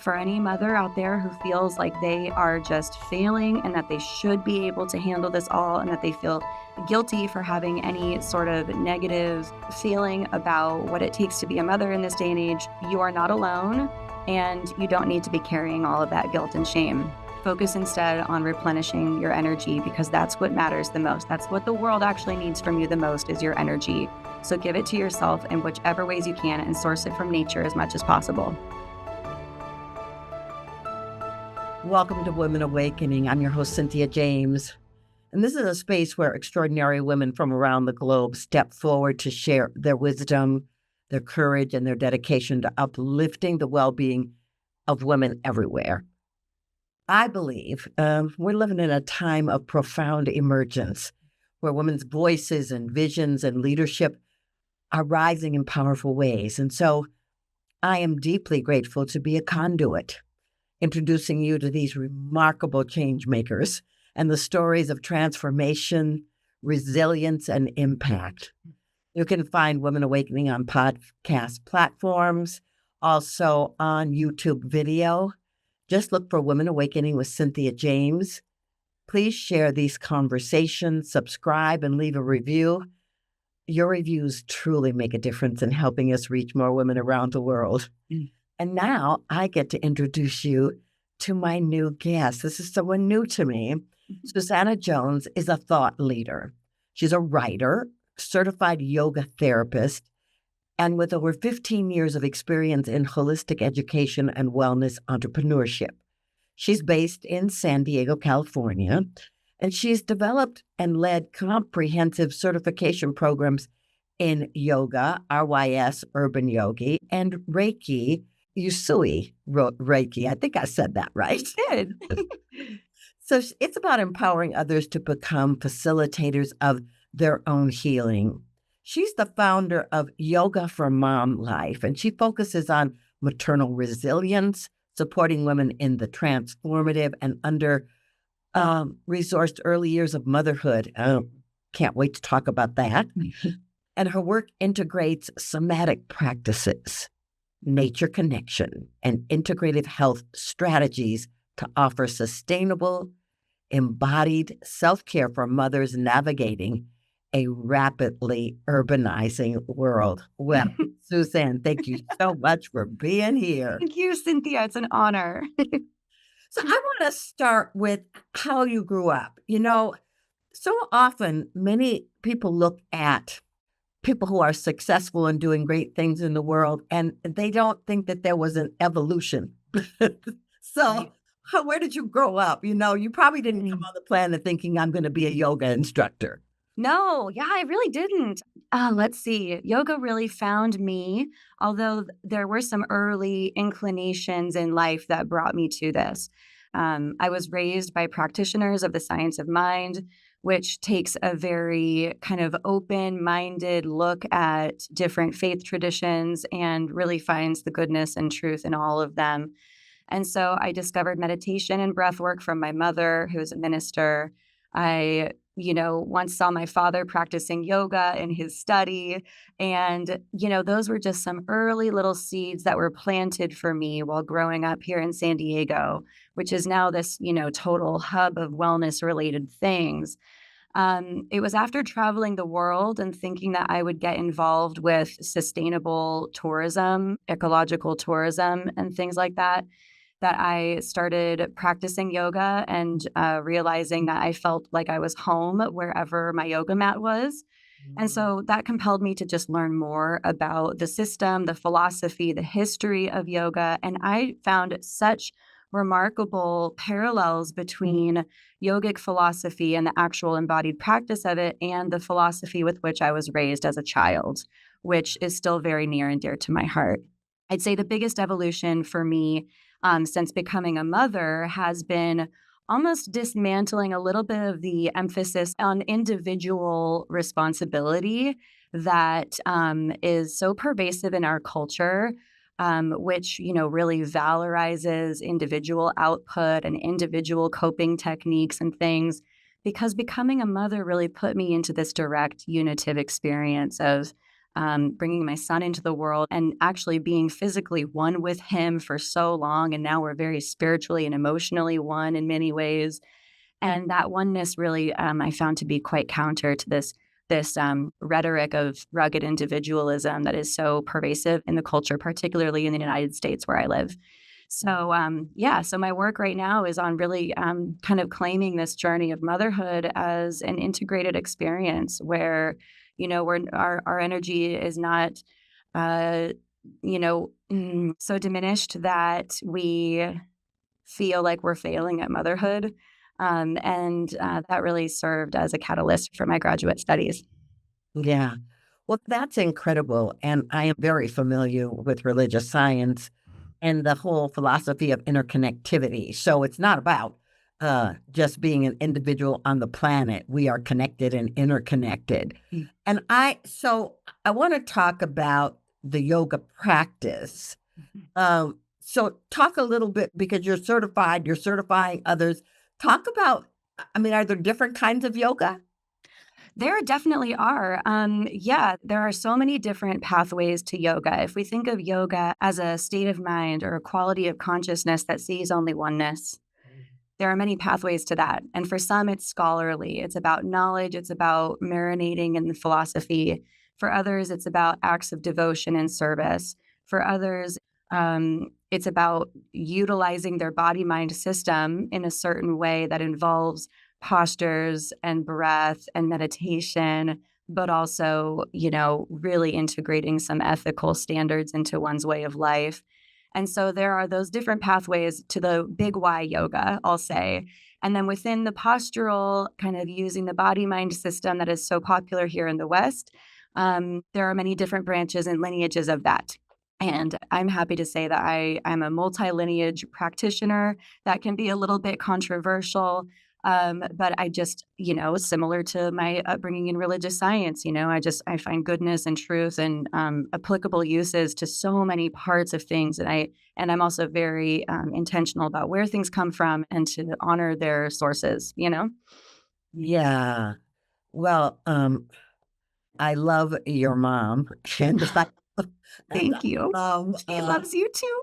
For any mother out there who feels like they are just failing and that they should be able to handle this all and that they feel guilty for having any sort of negative feeling about what it takes to be a mother in this day and age, you are not alone and you don't need to be carrying all of that guilt and shame. Focus instead on replenishing your energy because that's what matters the most. That's what the world actually needs from you the most is your energy. So give it to yourself in whichever ways you can and source it from nature as much as possible. Welcome to Women Awakening. I'm your host, Cynthia James. And this is a space where extraordinary women from around the globe step forward to share their wisdom, their courage, and their dedication to uplifting the well-being of women everywhere. I believe we're living in a time of profound emergence where women's voices and visions and leadership are rising in powerful ways. And so I am deeply grateful to be a conduit, introducing you to these remarkable change makers and the stories of transformation, resilience, and impact. You can find Women Awakening on podcast platforms, also on YouTube video. Just look for Women Awakening with Cynthia James. Please share these conversations, subscribe, and leave a review. Your reviews truly make a difference in helping us reach more women around the world. And now I get to introduce you to my new guest. This is someone new to me. Susana Jones is a thought leader. She's a writer, certified yoga therapist, and with over 15 years of experience in holistic education and wellness entrepreneurship. She's based in San Diego, California, and she's developed and led comprehensive certification programs in yoga, RYS, Urban Yogi, and Reiki, Usui Reiki. I think I said that right. You did. So it's about empowering others to become facilitators of their own healing. She's the founder of Yoga for Mom Life, and she focuses on maternal resilience, supporting women in the transformative and under-resourced early years of motherhood. Can't wait to talk about that. And her work integrates somatic practices, nature connection, and integrative health strategies to offer sustainable, embodied self-care for mothers navigating a rapidly urbanizing world. Well, Suzanne, thank you so much for being here. Thank you, Cynthia. It's an honor. So I want to start with how you grew up. You know, so often many people look at people who are successful and doing great things in the world, and they don't think that there was an evolution. So where did you grow up? You know, you probably didn't come on the planet thinking I'm going to be a yoga instructor. No, yeah, I really didn't. Let's see. Yoga really found me, although there were some early inclinations in life that brought me to this. I was raised by practitioners of the science of mind, which takes a very kind of open-minded look at different faith traditions and really finds the goodness and truth in all of them. And so I discovered meditation and breath work from my mother, who is a minister. I once saw my father practicing yoga in his study. And, those were just some early little seeds that were planted for me while growing up here in San Diego, which is now this, total hub of wellness related things. It was after traveling the world and thinking that I would get involved with sustainable tourism, ecological tourism, and things like that I started practicing yoga and realizing that I felt like I was home wherever my yoga mat was. And so that compelled me to just learn more about the system, the philosophy, the history of yoga. And I found such remarkable parallels between yogic philosophy and the actual embodied practice of it and the philosophy with which I was raised as a child, which is still very near and dear to my heart. I'd say the biggest evolution for me since becoming a mother has been almost dismantling a little bit of the emphasis on individual responsibility that is so pervasive in our culture, which, really valorizes individual output and individual coping techniques and things, because becoming a mother really put me into this direct unitive experience of bringing my son into the world and actually being physically one with him for so long. And now we're very spiritually and emotionally one in many ways. And that oneness really, I found to be quite counter to this rhetoric of rugged individualism that is so pervasive in the culture, particularly in the United States where I live. So, yeah, so my work right now is on really kind of claiming this journey of motherhood as an integrated experience where, our energy is not, uh, so diminished that we feel like we're failing at motherhood. And that really served as a catalyst for my graduate studies. Yeah. Well, that's incredible. And I am very familiar with religious science and the whole philosophy of interconnectivity. So it's not about just being an individual on the planet. We are connected and interconnected. Mm. So I want to talk about the yoga practice. So talk a little bit because you're certified, you're certifying others. Talk about, I mean, are there different kinds of yoga? There definitely are. Yeah, there are so many different pathways to yoga. If we think of yoga as a state of mind or a quality of consciousness that sees only oneness, there are many pathways to that. And for some, it's scholarly. It's about knowledge, it's about marinating in philosophy. For others, it's about acts of devotion and service. For others, it's about utilizing their body mind system in a certain way that involves postures and breath and meditation, but also, really integrating some ethical standards into one's way of life. And so there are those different pathways to the big Y yoga, I'll say. And then within the postural, kind of using the body mind system that is so popular here in the West, there are many different branches and lineages of that. And I'm happy to say that I'm a multi lineage practitioner. That can be a little bit controversial. But I just, similar to my upbringing in religious science, I find goodness and truth and applicable uses to so many parts of things. And I'm also very intentional about where things come from and to honor their sources. Yeah. Well, I love your mom, and and Thank you. I love, She loves you too.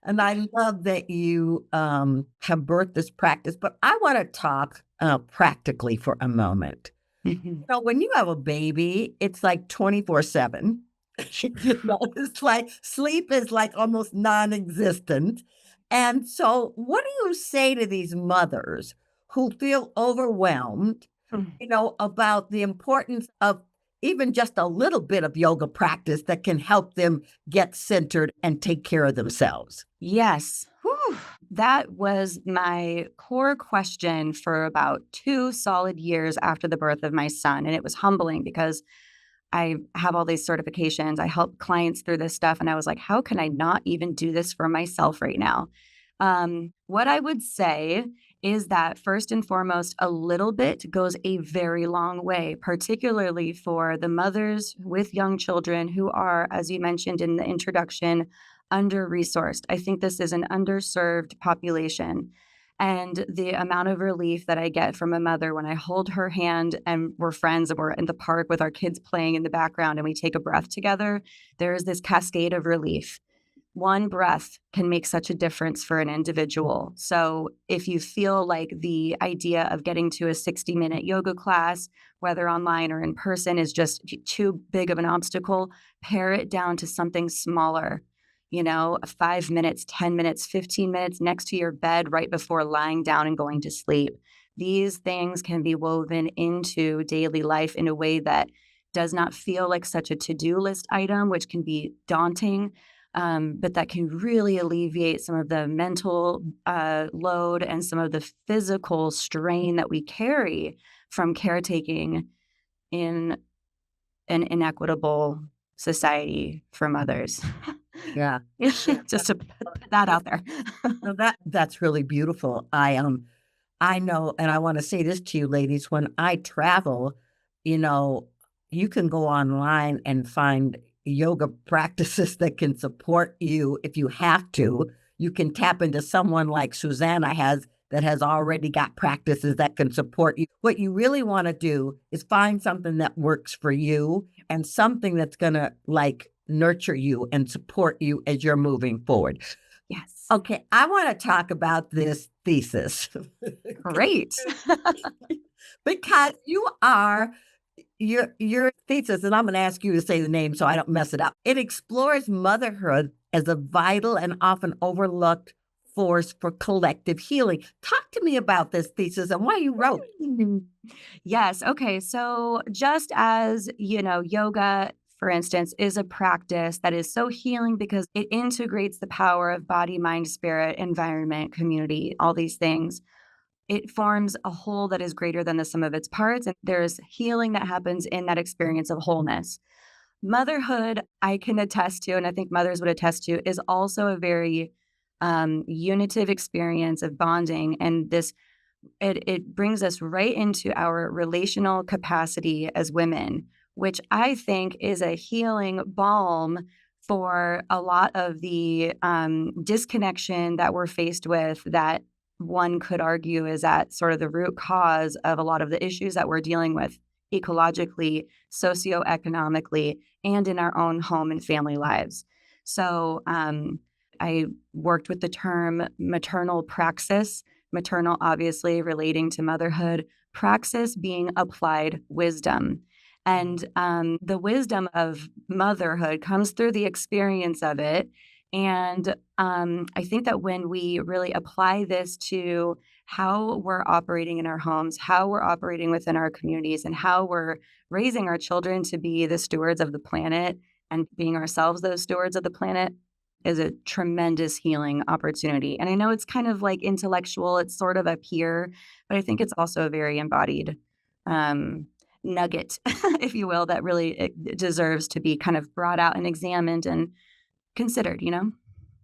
and I love that you have birthed this practice. But I want to talk practically for a moment. Mhm. When you have a baby, it's like 24/7. It's like sleep is like almost non-existent. And so, what do you say to these mothers who feel overwhelmed? About the importance of even just a little bit of yoga practice that can help them get centered and take care of themselves. Yes. Whew. That was my core question for about 2 solid years after the birth of my son, and it was humbling because I have all these certifications. I help clients through this stuff, and I was like, "How can I not even do this for myself right now?" What I would say is that first and foremost, a little bit goes a very long way, particularly for the mothers with young children who are, as you mentioned in the introduction, under-resourced. I think this is an underserved population. And the amount of relief that I get from a mother when I hold her hand and we're friends and we're in the park with our kids playing in the background and we take a breath together, there is this cascade of relief. One breath can make such a difference for an individual. So, if you feel like the idea of getting to a 60-minute yoga class, whether online or in person, is just too big of an obstacle, pare it down to something smaller. 5 minutes, 10 minutes, 15 minutes next to your bed right before lying down and going to sleep. These things can be woven into daily life in a way that does not feel like such a to do list item, which can be daunting, but that can really alleviate some of the mental load and some of the physical strain that we carry from caretaking in an inequitable society for mothers. Yeah. Just to put that out there. No, that's really beautiful. I know, and I want to say this to you ladies, when I travel, you know, you can go online and find yoga practices that can support you if you have to. You can tap into someone like Susanna has that has already got practices that can support you. What you really want to do is find something that works for you and something that's going to like nurture you and support you as you're moving forward. Yes. Okay, I want to talk about this thesis Great. because your thesis, and I'm going to ask you to say the name so I don't mess it up. It explores motherhood as a vital and often overlooked force for collective healing. Talk to me about this thesis and why you wrote. Yes. Okay. So just as, yoga, for instance, is a practice that is so healing because it integrates the power of body, mind, spirit, environment, community, all these things. It forms a whole that is greater than the sum of its parts. And there's healing that happens in that experience of wholeness. Motherhood, I can attest to, and I think mothers would attest to, is also a very unitive experience of bonding. And it brings us right into our relational capacity as women, which I think is a healing balm for a lot of the disconnection that we're faced with, that one could argue is at sort of the root cause of a lot of the issues that we're dealing with ecologically, socioeconomically, and in our own home and family lives. So I worked with the term maternal praxis. Maternal, obviously, relating to motherhood, praxis being applied wisdom. And the wisdom of motherhood comes through the experience of it. And I think that when we really apply this to how we're operating in our homes, how we're operating within our communities, and how we're raising our children to be the stewards of the planet and being ourselves those stewards of the planet, is a tremendous healing opportunity. And I know it's kind of like intellectual, it's sort of up here, but I think it's also a very embodied um, nugget, if you will, that really it deserves to be kind of brought out and examined and considered.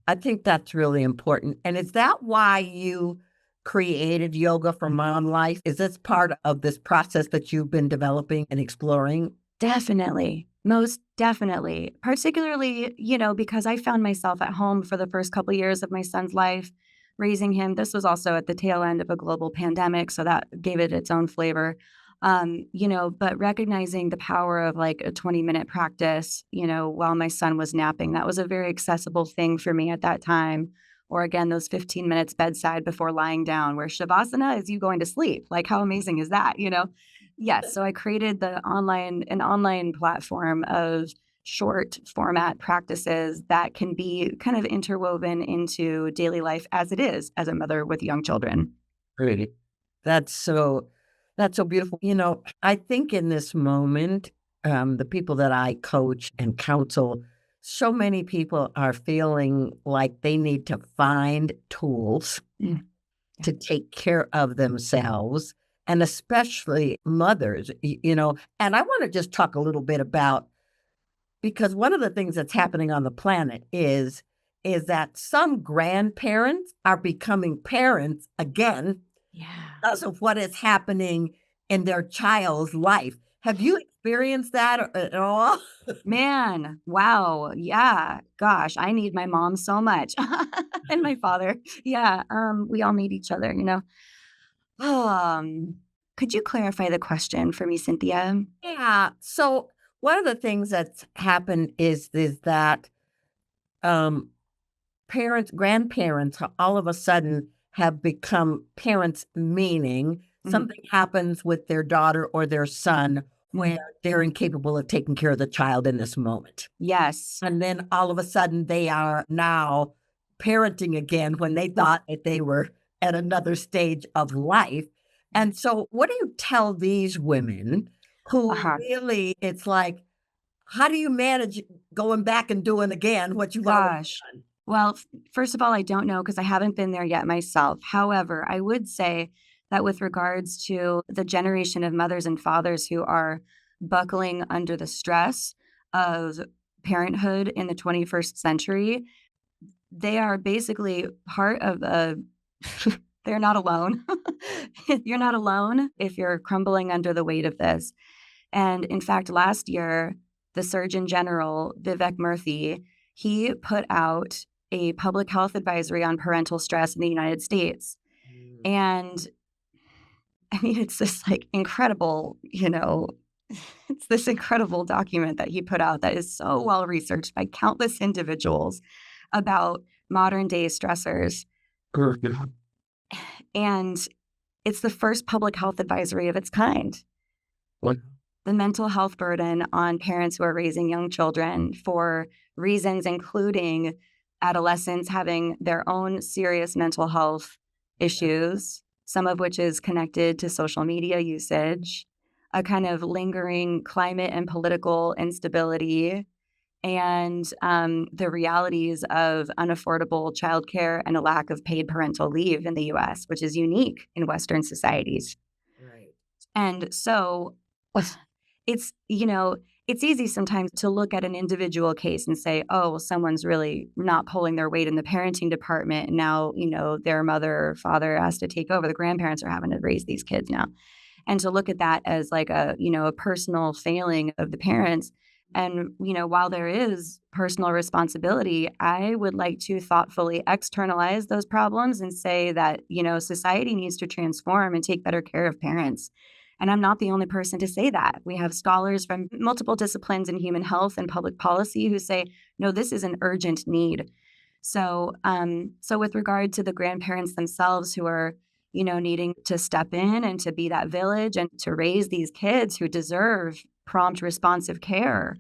I think that's really important. And is that why you created Yoga for Mom Life? Is this part of this process that you've been developing and exploring? Definitely. Most definitely. Particularly, because I found myself at home for the first couple years of my son's life, raising him. This was also at the tail end of a global pandemic, so that gave it its own flavor. But recognizing the power of like a 20-minute practice, while my son was napping, that was a very accessible thing for me at that time. Or again, those 15 minutes bedside before lying down, where Shavasana is you going to sleep. Like, how amazing is that? Yes, so I created an online platform of short format practices that can be kind of interwoven into daily life as it is as a mother with young children. Really? That's so that's so beautiful. I think in this moment, the people that I coach and counsel, so many people are feeling like they need to find tools Mm. to take care of themselves, and especially mothers, and I want to just talk a little bit about, because one of the things that's happening on the planet is that some grandparents are becoming parents again Yeah. because of what is happening in their child's life. Have you experienced that at all? Man, wow. Yeah. Gosh, I need my mom so much and my father. Yeah. We all need each other. Um, could you clarify the question for me, Cynthia? Yeah. So one of the things that's happened is that um, grandparents all of a sudden have become parents, meaning Mhm, something happens with their daughter or their son where mhm. they're incapable of taking care of the child in this moment. Yes. And then all of a sudden they are now parenting again when they thought that they were at another stage of life. And so, what do you tell these women who Uh-huh. really, it's like, how do you manage going back and doing again what you've already Gosh. done? Well, first of all, I don't know because I haven't been there yet myself. However, I would say that with regards to the generation of mothers and fathers who are buckling under the stress of parenthood in the 21st century, they are basically part of a they're not alone. You're not alone if you're crumbling under the weight of this. And in fact, last year, the Surgeon General, Vivek Murthy, he put out a public health advisory on parental stress in the United States. And I mean, it's this like incredible, it's this incredible document that he put out that is so well researched by countless individuals about modern day stressors. And it's the first public health advisory of its kind. What? The mental health burden on parents who are raising young children for reasons including adolescents having their own serious mental health issues, some of which is connected to social media usage, a kind of lingering climate and political instability, and the realities of unaffordable childcare and a lack of paid parental leave in the US, which is unique in Western societies. Right. And so it's, it's easy sometimes to look at an individual case and say, oh, well, someone's really not pulling their weight in the parenting department. And now, their mother or father has to take over. The grandparents are having to raise these kids now. And to look at that as like a personal failing of the parents. And, while there is personal responsibility, I would like to thoughtfully externalize those problems and say that, society needs to transform and take better care of parents. And I'm not the only person to say that. We have scholars from multiple disciplines in human health and public policy who say, no, this is an urgent need. So with regard to the grandparents themselves who are, needing to step in and to be that village and to raise these kids who deserve prompt, responsive care,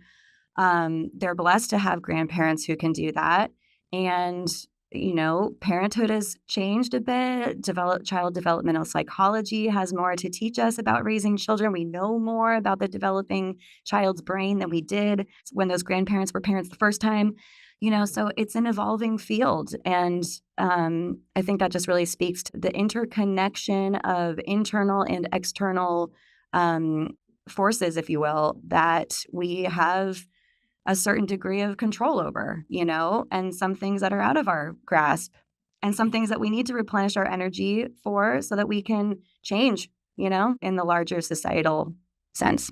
they're blessed to have grandparents who can do that. And parenthood has changed a bit. Child developmental psychology has more to teach us about raising children. We know more about the developing child's brain than we did when those grandparents were parents the first time. So it's an evolving field. And I think that just really speaks to the interconnection of internal and external forces, if you will, that we have a certain degree of control over, and some things that are out of our grasp and some things that we need to replenish our energy for so that we can change, in the larger societal sense.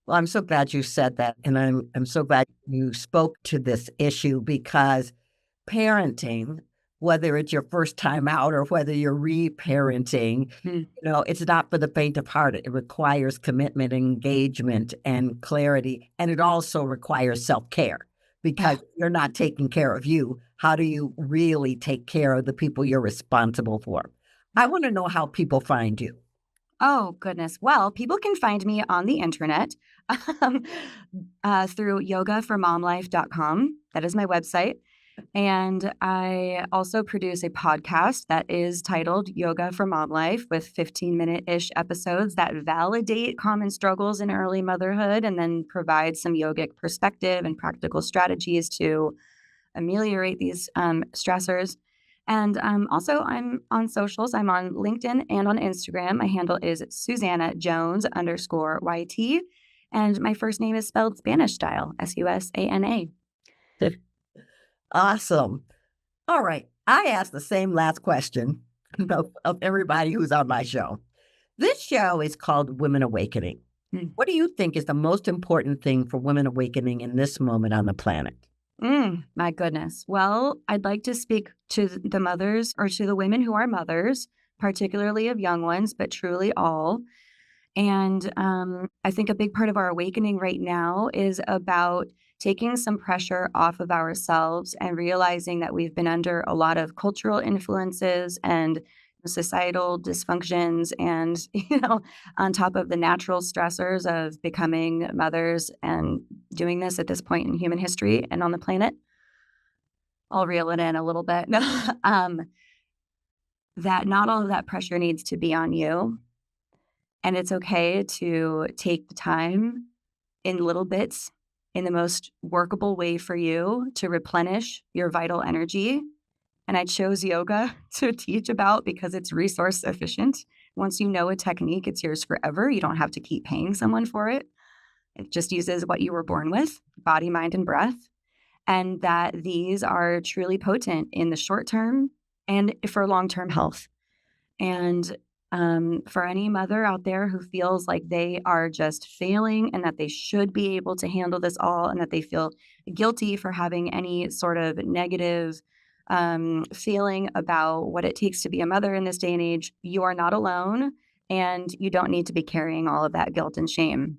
Well, I'm so glad you said that, and I'm so glad you spoke to this issue because parenting, whether it's your first time out or whether you're reparenting, Mm. it's not for the faint of heart. It requires commitment, engagement, and clarity, and it also requires self-care because you're not taking care of you. How do you really take care of the people you're responsible for? I want to know how people find you. Oh, goodness. Well, people can find me on the internet um, through yogaformomlife.com. That is my website. And I also produce a podcast that is titled Yoga for Mom Life with 15-minute-ish episodes that validate common struggles in early motherhood and then provide some yogic perspective and practical strategies to ameliorate these stressors. And also, I'm on socials. I'm on LinkedIn and on Instagram. My handle is Susana Jones _YT. And my first name is spelled Spanish style, Susana. Awesome. All right. I asked the same last question of everybody who's on my show. This show is called Women Awakening. Mm. What do you think is the most important thing for women awakening in this moment on the planet? My goodness. Well, I'd like to speak to the mothers or to the women who are mothers, particularly of young ones, but truly all. And I think a big part of our awakening right now is about taking some pressure off of ourselves and realizing that we've been under a lot of cultural influences and societal dysfunctions and on top of the natural stressors of becoming mothers and doing this at this point in human history and on the planet. I'll reel it in a little bit. That not all of that pressure needs to be on you. And it's okay to take the time in little bits in the most workable way for you to replenish your vital energy. And I chose yoga to teach about because it's resource efficient. Once you know a technique, it's yours forever. You don't have to keep paying someone for it. It just uses what you were born with, body, mind, and breath. And that these are truly potent in the short term and for long-term health. And for any mother out there who feels like they are just failing and that they should be able to handle this all and that they feel guilty for having any sort of negative feeling about what it takes to be a mother in this day and age, you are not alone and you don't need to be carrying all of that guilt and shame.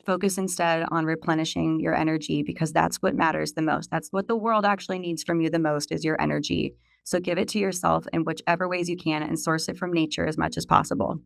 Focus instead on replenishing your energy because that's what matters the most. That's what the world actually needs from you the most is your energy. So give it to yourself in whichever ways you can and source it from nature as much as possible.